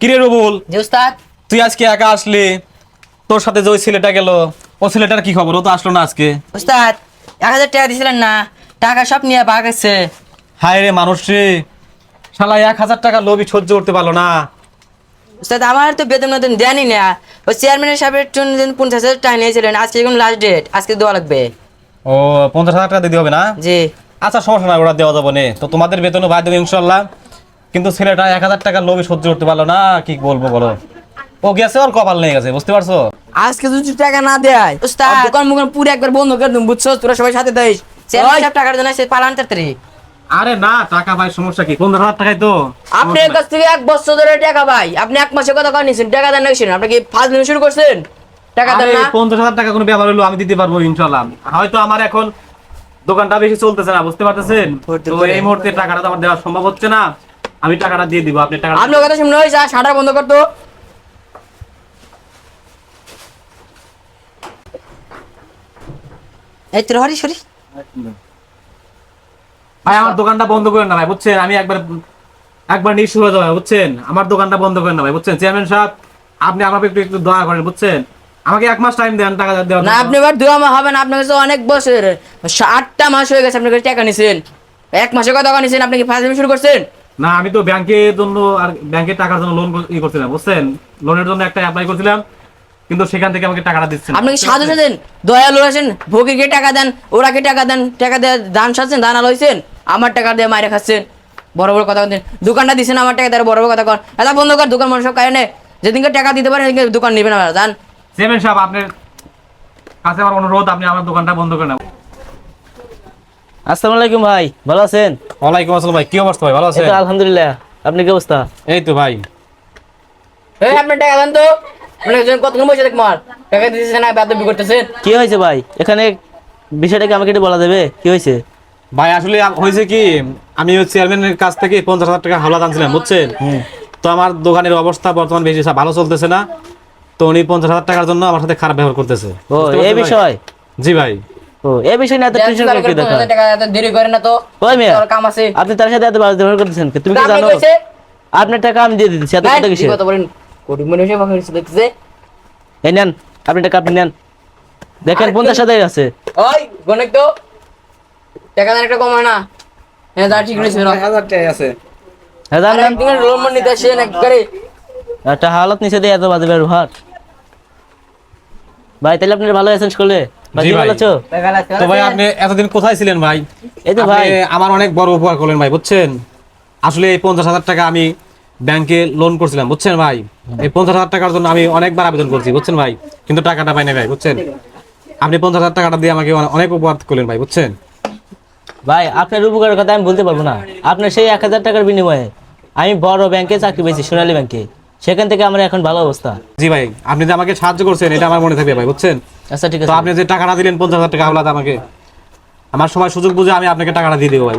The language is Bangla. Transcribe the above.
কিরে রবুল, জি উস্তাদ। তুই আজকে একা আসলি, তোর সাথে যে ওই ছেলেটা গেল, ও ছেলেটার কি খবর? ও তো আসলো না আজকে। উস্তাদ 1000 টাকা দিছিলেন না, টাকা সব নিয়ে ভাগ গেছে। হায় রে মানুষ রে, শালা 1000 টাকা লোভই সহ্য করতে পারলো না। উস্তাদ আমার তো বেতন নতুন দেনই না। ওই চেয়ারম্যানের সাহেবের জন্য 50,000 টাকা নিয়েছিলেন, আজকে এখন লাস্ট ডেট, আজকে দেওয়া লাগবে। ও 50,000 টাকা দিতে হবে না? জি আচ্ছা সমস্যা নাই, ওরা দেওয়া যাবে না। তো তোমাদের বেতনও বাদ দেবে ইনশাল্লাহ। কিন্তু ছেলেটা 1000 টাকার লোভই সহ্য করতে পারলো না, কি বলবো বলো। ও গেছে, ওর কপাল নিয়ে গেছে, বুঝতে পারছো? আজকে যদি টাকা না দেয় উস্তাদ। আর দোকান মুখান পুরো একবার বন্ধ করে দেব, বুঝছো? তোরা সবাই সাথে দেয়। চেয়ারম্যান সাহেব টাকার জন্য সে পালান তাড়াতাড়ি। আরে না, টাকা ভাই সমস্যা কি? 15,000 টাকাই তো। আপনার কাছ থেকে 1 বছর ধরে টাকা ভাই, আপনি 1 মাসে কত করে নিছেন? টাকা দেন নাকি? আপনি কি ফার্স্ট দিন শুরু করছেন? টাকা দেন না? 50,000 টাকা কোনো ব্যাপার হলো, আমি দিতে পারবো ইনশাল্লাহ। হয়তো আমার এখন দোকানটা বেশি চলতেছে না, বুঝতে পারতেছেন? তো এই মুহূর্তে টাকাটা তো আমার দেওয়া সম্ভব হচ্ছে না। আমি টাকাটা দিয়ে দিব, আপনি টাকাটা। আপনার কথা শুনে হয়েছে, শাটার বন্ধ করতো। এই তোর হরি সরি। ভাই আমার দোকানটা বন্ধ করেন না ভাই, বুঝছেন? আমি একবার নিঃস্ব হয়ে যাবো, বুঝছেন? আমার দোকানটা বন্ধ করেন না ভাই, বুঝছেন? চেয়ারম্যান সাহেব, আপনি আমাকে একটু একটু দয়া করেন, বুঝছেন? আমাকে 1 মাস টাইম দেন টাকা দেওয়ার না জন্য। আপনি এবার 2 মাস হবে না, আপনার কাছে অনেক বছর 8টা মাস হয়ে গেছে আপনার কাছে টাকা নিছেন। 1 মাসে কত টাকা নিছেন? আপনি কি ফার্স্ট দিন শুরু করছেন? না আমি তো ব্যাংকের জন্য আর ব্যাংকের টাকার জন্য লোন করছিলাম, বুঝছেন? লোনের জন্য একটা অ্যাপ্লাই করছিলাম, কিন্তু সেখান থেকে আমাকে টাকাটা দিচ্ছেন। আপনি কি সাধু সাজেন, দয়ালু আছেন? ভোগীকে টাকা দেন, ওরাকে টাকা দেন, টাকা দিয়ে দান সাজছেন, দান আলোইছেন, আমার টাকা দিয়ে মাইরে খাচ্ছেন। বড় বড় কথা বলছেন, দোকানটা দিছেন আমার টাকা দিয়ে, বড় বড় কথা কর। এটা বন্ধ কর, দোকান মানুষ কারণে যেদিনকে টাকা দিতে পারে সেদিনকে দোকান নেবেন না, জান। চেয়ারম্যান সাহেব, আপনার কাছে আমার অনুরোধ, আপনি আমার দোকানটা বন্ধ করে নেন। আসসালামু আলাইকুম ভাই, ভালো আছেন? ওয়ালাইকুম আসসালাম ভাই, কি অবস্থা ভাই? ভালো এই আছেন? তো আলহামদুলিল্লাহ, আপনি কি অবস্থা? এই তো ভাই। এই আপনার টাকা দেন তো, আপনার কাছে কতক্ষণ বসে দেখ মার টাকা দিতেছেন না, বেদবি করতেছেন। কি হয়েছে ভাই? এখানে বিষয়টা কি আমাকে একটু বলা যাবে? কি হয়েছে? ভাই আসলে হয়েছে কি, আমি ওই চেয়ারম্যানের কাছ থেকে 50,000 টাকা হাওলাত আনছিলাম, বুঝছেন? তো আমার দোকানের অবস্থা বর্তমান বেশি ভালো চলতেছে না। তো উনি 50,000 টাকার জন্য আমার সাথে খারাপ ব্যবহার করতেছে। ও বুঝতে এই পারছেন ভাই? বিষয়? জি ভাই। ও এই বিষয় নিয়ে এত টেনশন করে কি দেখা? টাকা এত দেরি করেন না তো, ওই মেয়ে, তোর কাম আছে। আপনি তার সাথে এত বাজে ব্যবহার করতেছেন কি? তুমি কি আপনি জানো কইছে? আপনার টাকা আমি দিয়ে দিতেছি, এত হ্যাঁ, কথা কি কিসের? কথা বলেন? কোটি মানুষে বাকি দেখতেছে। এই নেন, আপনি টাকা আপনি নেন। দেখেন আর 50,000 আছে। ওই গণিত তো টাকা দেন, একটা কম হয় না? হ্যাঁ যা ঠিক রয়েছে না। 1000 টাকা আছে। হ্যাঁ জান আর নেন। একদিনের লোন মন নিতে আসেন একবারে। একটা হালত নিচে দিয়ে এত বাজে ব্যবহার। ভাই তাহলে আপনি ভালো আছেন স্কুলে? ভাই জি কি ভাই। ভালো আছো? তো ভাই আপনি এতদিন কোথায় ছিলেন ভাই? এই তো আপনি ভাই। আমার অনেক বড় উপকার করলেন ভাই, বুঝছেন? আসলে এই 50,000 টাকা আমি ব্যাংকে লোন করছিলাম, বুঝছেন ভাই? এই 50,000 টাকার জন্য আমি অনেকবার আবেদন করছি, বুঝছেন ভাই? কিন্তু টাকাটা পাই না ভাই, বুঝছেন? আপনি 50,000 টাকাটা দিয়ে আমাকে অনেক উপকার করলেন ভাই, বুঝছেন? ভাই আপনার উপকারের কথা আমি বলতে পারবো না। আপনার সেই 1,000 টাকার বিনিময়ে আমি বড় ব্যাংকে চাকরি পেয়েছি, সোনালী ব্যাংকে। সেখান থেকে আমার এখন ভালো অবস্থা। জি ভাই, আপনি যে আমাকে সাহায্য করছেন এটা আমার মনে থাকবে ভাই, বুঝছেন? আচ্ছা ঠিক তো আছে। আপনি যে টাকাটা দিলেন 50,000 টাকা হাওলাত আমাকে, আমার সময় সুযোগ বুঝে আমি আপনাকে টাকাটা দিয়ে দেবো ভাই।